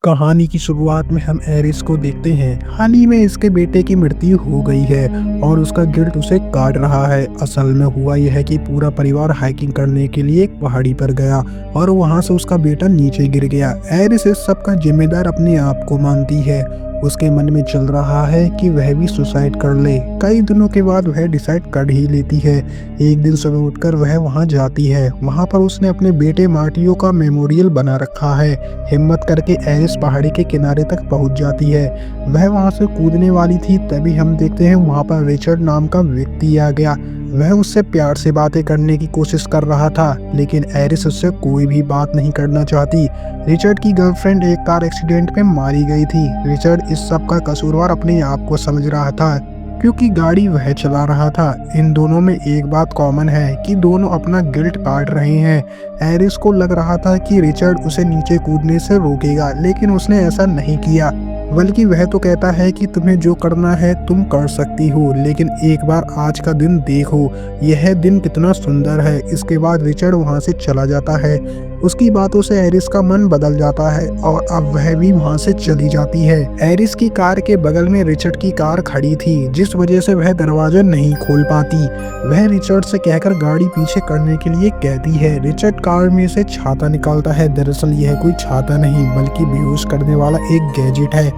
कहानी की शुरुआत में हम एरिस को देखते हैं। हाल ही में इसके बेटे की मृत्यु हो गई है और उसका गिल्ट उसे काट रहा है। असल में हुआ यह है कि पूरा परिवार हाइकिंग करने के लिए एक पहाड़ी पर गया और वहां से उसका बेटा नीचे गिर गया। एरिस इस सब का जिम्मेदार अपने आप को मानती है। उसके मन में चल रहा है कि वह भी सुसाइड कर ले। कई दिनों के बाद वह डिसाइड कर ही लेती है। एक दिन सुबह उठकर वह वहां जाती है। वहां पर उसने अपने बेटे मार्टियो का मेमोरियल बना रखा है। हिम्मत करके एरिस पहाड़ी के किनारे तक पहुंच जाती है। वह वहां से कूदने वाली थी, तभी हम देखते हैं वहां पर रिचर्ड नाम का व्यक्ति आ गया। वह उससे प्यार से बातें करने की कोशिश कर रहा था, लेकिन एरिस उससे कोई भी बात नहीं करना चाहती। रिचर्ड की गर्लफ्रेंड एक कार एक्सीडेंट में मारी गई थी। रिचर्ड इस सब का कसूरवार अपने आप को समझ रहा था, क्योंकि गाड़ी वह चला रहा था। इन दोनों में एक बात कॉमन है कि दोनों अपना गिल्ट काट रहे हैं। एरिस को लग रहा था कि रिचर्ड उसे नीचे कूदने से रोकेगा, लेकिन उसने ऐसा नहीं किया। बल्कि वह तो कहता है कि तुम्हें जो करना है तुम कर सकती हो, लेकिन एक बार आज का दिन देखो, यह दिन कितना सुंदर है। इसके बाद रिचर्ड वहां से चला जाता है। उसकी बातों से एरिस का मन बदल जाता है और अब वह भी वहां से चली जाती है। एरिस की कार के बगल में रिचर्ड की कार खड़ी थी, जिस वजह से वह दरवाजा नहीं खोल पाती। वह रिचर्ड से कहकर गाड़ी पीछे करने के लिए कहती है। रिचर्ड कार में से छाता निकालता है। दरअसल यह कोई छाता नहीं, बल्कि बेहोश करने वाला एक गैजेट है।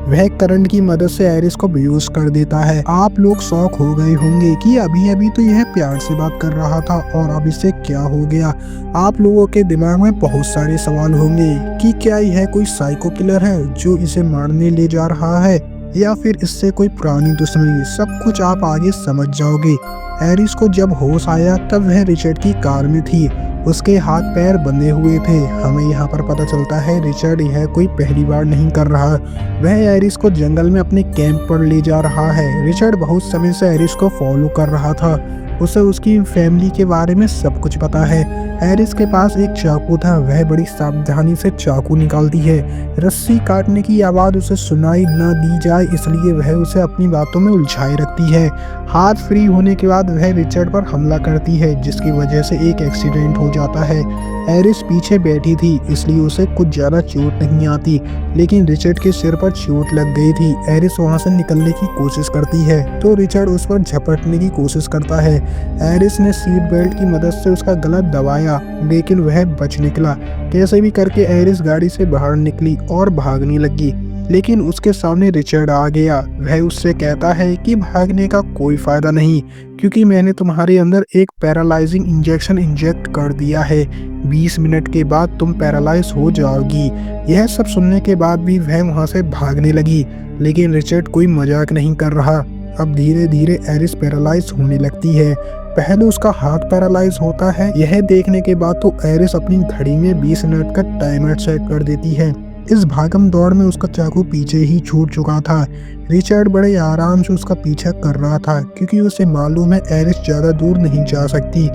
वह करंट की मदद से एरिस को बेहोश कर देता है। आप लोग शॉक हो गए होंगे कि अभी अभी तो यह प्यार से बात कर रहा था और अब इसे क्या हो गया। आप लोगों के दिमाग में बहुत सारे सवाल होंगे कि क्या यह कोई साइको किलर है जो इसे मारने ले जा रहा है, या फिर इससे कोई पुरानी दुश्मनी। सब कुछ आप आगे समझ जाओगे। एरिस को जब होश आया तब वह रिचर्ड की कार में थी। उसके हाथ पैर बंधे हुए थे। हमें यहाँ पर पता चलता है रिचर्ड यह कोई पहली बार नहीं कर रहा। वह एरिस को जंगल में अपने कैंप पर ले जा रहा है। रिचर्ड बहुत समय से एरिस को फॉलो कर रहा था। उसे उसकी फैमिली के बारे में सब कुछ पता है। एरिस के पास एक चाकू था। वह बड़ी सावधानी से चाकू निकालती है। रस्सी काटने की आवाज उसे सुनाई न दी जाए, इसलिए वह उसे अपनी बातों में उलझाए रखती है। हाथ फ्री होने के बाद वह रिचर्ड पर हमला करती है, जिसकी वजह से एक एक्सीडेंट हो जाता है। एरिस पीछे बैठी थी, इसलिए उसे कुछ ज्यादा चोट नहीं आती, लेकिन रिचर्ड के सिर पर चोट लग गई थी। एरिस वहां से निकलने की कोशिश करती है तो रिचर्ड उस पर झपटने की कोशिश करता है। एरिस ने सीट बेल्ट की मदद से उसका गला दबाया, लेकिन वह बच निकला। कैसे भी करके एरिस गाड़ी से बाहर निकली और भागने लगी, लेकिन उसके सामने रिचर्ड आ गया। वह उससे कहता है कि भागने का कोई फायदा नहीं, क्योंकि मैंने तुम्हारे अंदर एक पैरालाइजिंग इंजेक्शन इंजेक्ट कर दिया है। 20 मिनट के बाद तुम पैरालाइज हो जाओगी। यह सब सुनने के बाद भी वह वहां से भागने लगी, लेकिन रिचर्ड कोई मजाक नहीं कर रहा। अब धीरे धीरे एरिस पैरालाइज होने लगती है। पहले उसका हाथ पैरालाइज होता है। यह देखने के बाद तो एरिस अपनी घड़ी में 20 मिनट का टाइमर सेट कर देती है। इस भागम दौड़ में उसका चाकू पीछे ही छूट चुका था। रिचर्ड बड़े आराम से उसका पीछा कर रहा था, क्योंकि उसे मालूम है एरिस ज्यादा दूर नहीं जा सकती।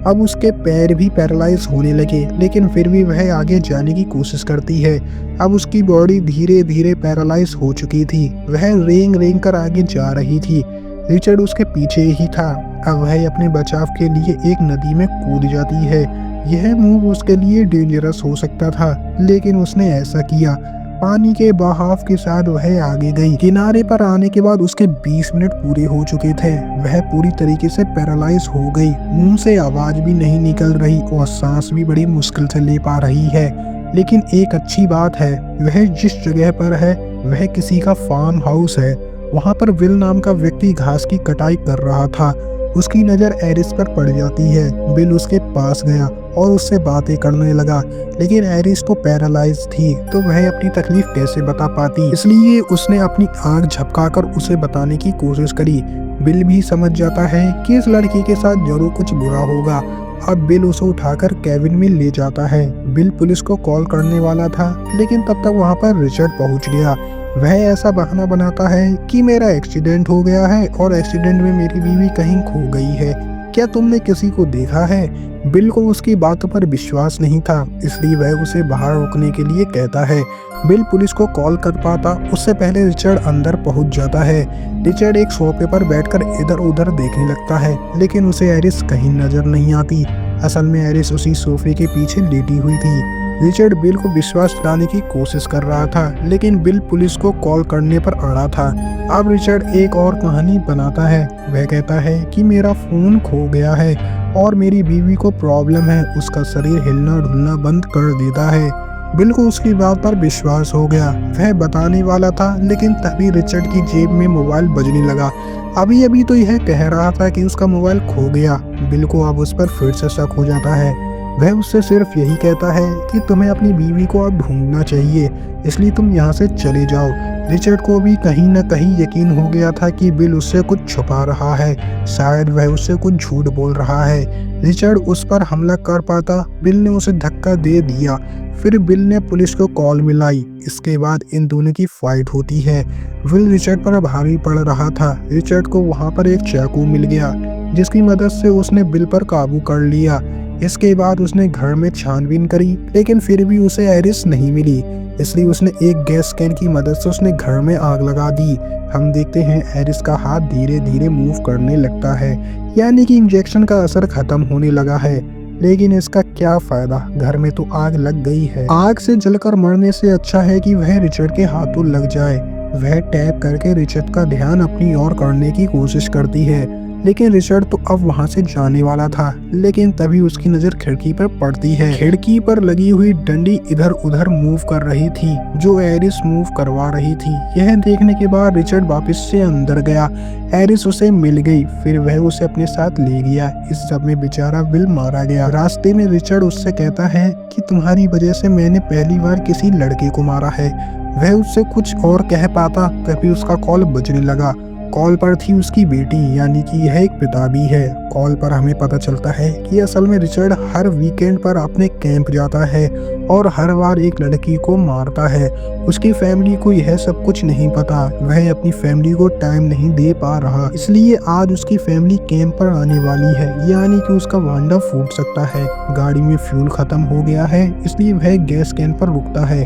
अब उसके पैर भी पैरालाइज होने लगे, लेकिन फिर भी वह आगे जाने की कोशिश करती है। अब उसकी बॉडी धीरे धीरे पैरालाइज हो चुकी थी। वह रेंग रेंग कर आगे जा रही थी। रिचर्ड उसके पीछे ही था। अब वह अपने बचाव के लिए एक नदी में कूद जाती है। यह मूव उसके लिए डेंजरस हो सकता था, लेकिन उसने ऐसा किया। पानी के बहाव के साथ वह आगे गई। किनारे पर आने के बाद उसके 20 मिनट पूरे हो चुके थे। वह पूरी तरीके से पैरालाइज हो गई। मुंह से आवाज भी नहीं निकल रही और सांस भी बड़ी मुश्किल से ले पा रही है। लेकिन एक अच्छी बात है, वह जिस जगह पर है वह किसी का फार्म हाउस है। वहां पर विल नाम का व्यक्ति घास की कटाई कर रहा था। उसकी नज़र एरिस पर पड़ जाती है। बिल उसके पास गया और उससे बातें करने लगा, लेकिन एरिस तो पैरालाइज थी, तो वह अपनी तकलीफ कैसे बता पाती। इसलिए उसने अपनी आंख झपकाकर उसे बताने की कोशिश करी। बिल भी समझ जाता है कि इस लड़की के साथ जरूर कुछ बुरा होगा। अब बिल उसे उठाकर कैबिन में ले जाता है। बिल पुलिस को कॉल करने वाला था, लेकिन तब तक वहां पर रिचर्ड पहुंच गया। वह ऐसा बहाना बनाता है कि मेरा एक्सीडेंट हो गया है और एक्सीडेंट में मेरी बीवी कहीं खो गई है। क्या तुमने किसी को देखा है? बिल को उसकी बातों पर विश्वास नहीं था, इसलिए वह उसे बाहर रोकने के लिए कहता है। बिल पुलिस को कॉल कर पाता उससे पहले रिचर्ड अंदर पहुंच जाता है। रिचर्ड एक सोफे पर बैठकर इधर उधर देखने लगता है, लेकिन उसे एरिस कहीं नजर नहीं आती। असल में एरिस उसी सोफे के पीछे लेटी हुई थी। रिचर्ड बिल को विश्वास दिलाने की कोशिश कर रहा था, लेकिन बिल पुलिस को कॉल करने पर अड़ा था। अब रिचर्ड एक और कहानी बनाता है। वह कहता है कि मेरा फोन खो गया है और मेरी बीवी को प्रॉब्लम है, उसका शरीर हिलना डुलना बंद कर देता है। बिल को उसकी बात पर विश्वास हो गया। वह बताने वाला था, लेकिन तभी रिचर्ड की जेब में मोबाइल बजने लगा। अभी अभी तो यह कह रहा था कि उसका मोबाइल खो गया। बिल को अब उस पर फिर से शक हो जाता है। वह उससे सिर्फ यही कहता है कि तुम्हें अपनी बीवी को अब ढूंढना चाहिए, इसलिए तुम यहाँ से चले जाओ। रिचर्ड को भी कहीं न कहीं यकीन हो गया था कि बिल उससे कुछ छुपा रहा है, शायद वह उससे कुछ झूठ बोल रहा है। रिचर्ड उस पर हमला कर पाता, बिल ने उसे धक्का दे दिया। फिर बिल ने पुलिस को कॉल मिलाई। इसके बाद इन दोनों की फाइट होती है। विल रिचर्ड पर भारी पड़ रहा था। रिचर्ड को वहाँ पर एक चाकू मिल गया, जिसकी मदद से उसने बिल पर काबू कर लिया। इसके बाद उसने घर में छानबीन करी, लेकिन फिर भी उसे एरिस नहीं मिली, इसलिए उसने एक गैस कैन की मदद से उसने घर में आग लगा दी। हम देखते हैं एरिस का हाथ धीरे धीरे मूव करने लगता है, यानी कि इंजेक्शन का असर खत्म होने लगा है। लेकिन इसका क्या फायदा, घर में तो आग लग गई है। आग से जलकर मरने से अच्छा है कि वह रिचर्ड के हाथों लग जाए। वह टैप करके रिचर्ड का ध्यान अपनी ओर करने की कोशिश करती है, लेकिन रिचर्ड तो अब वहां से जाने वाला था। लेकिन तभी उसकी नजर खिड़की पर पड़ती है। खिड़की पर लगी हुई डंडी इधर उधर मूव कर रही थी, जो एरिस मूव करवा रही थी। यह देखने के बाद रिचर्ड वापस से अंदर गया। एरिस उसे मिल गई, फिर वह उसे अपने साथ ले गया। इस सब में बेचारा विल मारा गया। रास्ते में रिचर्ड उससे कहता है कि तुम्हारी वजह से मैंने पहली बार किसी लड़के को मारा है। वह उससे कुछ और कह पाता, तभी उसका कॉल बजने लगा। कॉल पर थी उसकी बेटी, यानी कि यह एक पिता भी है। कॉल पर हमें पता चलता है कि असल में रिचर्ड हर वीकेंड पर अपने कैंप जाता है और हर बार एक लड़की को मारता है। उसकी फैमिली को यह सब कुछ नहीं पता। वह अपनी फैमिली को टाइम नहीं दे पा रहा, इसलिए आज उसकी फैमिली कैंप पर आने वाली है, यानी कि उसका वांडा फूट सकता है। गाड़ी में फ्यूल खत्म हो गया है, इसलिए वह गैस कैन पर रुकता है।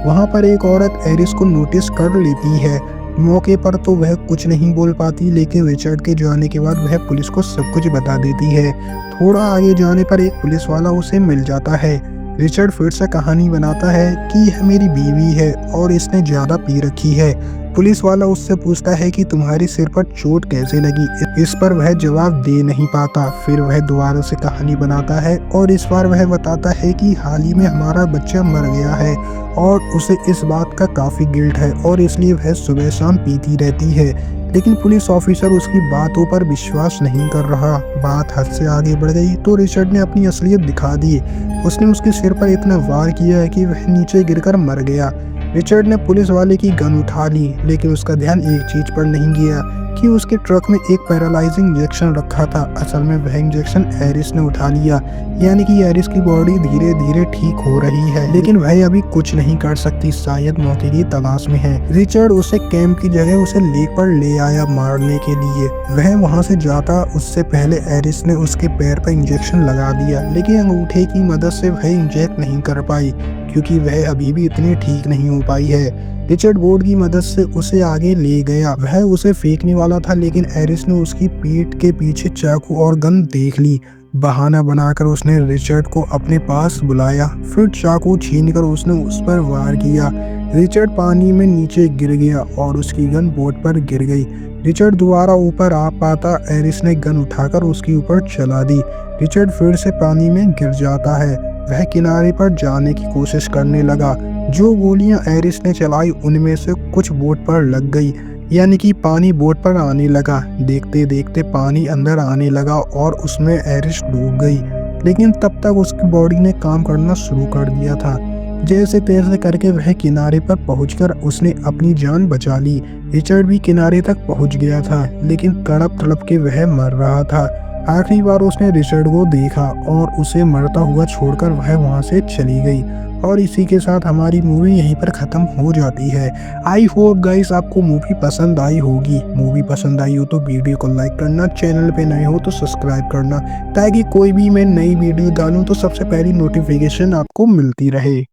वहाँ पर एक औरत एरिस को नोटिस कर लेती है। मौके पर तो वह कुछ नहीं बोल पाती, लेकिन रिचर्ड के जाने के बाद वह पुलिस को सब कुछ बता देती है। थोड़ा आगे जाने पर एक पुलिस वाला उसे मिल जाता है। रिचर्ड फिर से कहानी बनाता है कि यह मेरी बीवी है और इसने ज्यादा पी रखी है। पुलिस वाला उससे पूछता है कि तुम्हारी सिर पर चोट कैसे लगी। इस पर वह जवाब दे नहीं पाता। फिर वह दोबारा से कहानी बनाता है और इस बार वह बताता है कि हाल ही में हमारा बच्चा मर गया है और उसे इस बात का काफी गिल्ट है और इसलिए वह सुबह शाम पीती रहती है। लेकिन पुलिस ऑफिसर उसकी बातों पर विश्वास नहीं कर रहा। बात हद से आगे बढ़ गई तो रिचर्ड ने अपनी असलियत दिखा दी। उसने उसके सिर पर इतना वार किया है कि वह नीचे गिरकर मर गया। रिचर्ड ने पुलिस वाले की गन उठा ली, लेकिन उसका ध्यान एक चीज पर नहीं गया कि उसके ट्रक में एक पैरालाइजिंग इंजेक्शन रखा था। असल में वह इंजेक्शन एरिस ने उठा लिया, यानी कि एरिस की बॉडी धीरे धीरे ठीक हो रही है, लेकिन वह अभी कुछ नहीं कर सकती, शायद मौके की तलाश में है। रिचर्ड उसे कैंप की जगह उसे लेक पर ले आया मारने के लिए। वह वहां से जाता उससे पहले एरिस ने उसके पैर पर इंजेक्शन लगा दिया, लेकिन अंगूठे की मदद से वह इंजेक्ट नहीं कर पाई, क्योंकि वह अभी भी इतनी ठीक नहीं हो पाई है। रिचर्ड बोर्ड की मदद से उसे आगे ले गया। वह उसे फेंकने वाला था, लेकिन एरिस ने उसकी पीठ के पीछे चाकू और गन देख ली। बहाना बनाकर उसने रिचर्ड को अपने पास बुलाया, फिर चाकू छीनकर उसने उस पर वार किया। रिचर्ड पानी में नीचे गिर गया और उसकी गन बोट पर गिर गई। रिचर्ड दोबारा ऊपर आ पाता, एरिस ने गन उठाकर उसके ऊपर चला दी। रिचर्ड फिर से पानी में गिर जाता है। वह किनारे पर जाने की कोशिश करने लगा। जो गोलियां एरिस ने चलाई उनमें से कुछ बोट पर लग गई, यानी कि पानी बोट पर आने लगा। देखते देखते पानी अंदर आने लगा और उसमें एरिस डूब गई, लेकिन तब तक उसकी बॉडी ने काम करना शुरू कर दिया था। जैसे तैसे करके वह किनारे पर पहुंचकर उसने अपनी जान बचा ली। रिचर्ड भी किनारे तक पहुंच गया था, लेकिन तड़प तड़प के वह मर रहा था। आखिरी बार उसने रिचर्ड को देखा और उसे मरता हुआ छोड़कर वह वहां से चली गई। और इसी के साथ हमारी मूवी यहीं पर ख़त्म हो जाती है। आई होप गाइस आपको मूवी पसंद आई होगी। मूवी पसंद आई हो तो वीडियो को लाइक करना, चैनल पे नए हो तो सब्सक्राइब करना, ताकि कोई भी मैं नई वीडियो डालूं तो सबसे पहली नोटिफिकेशन आपको मिलती रहे।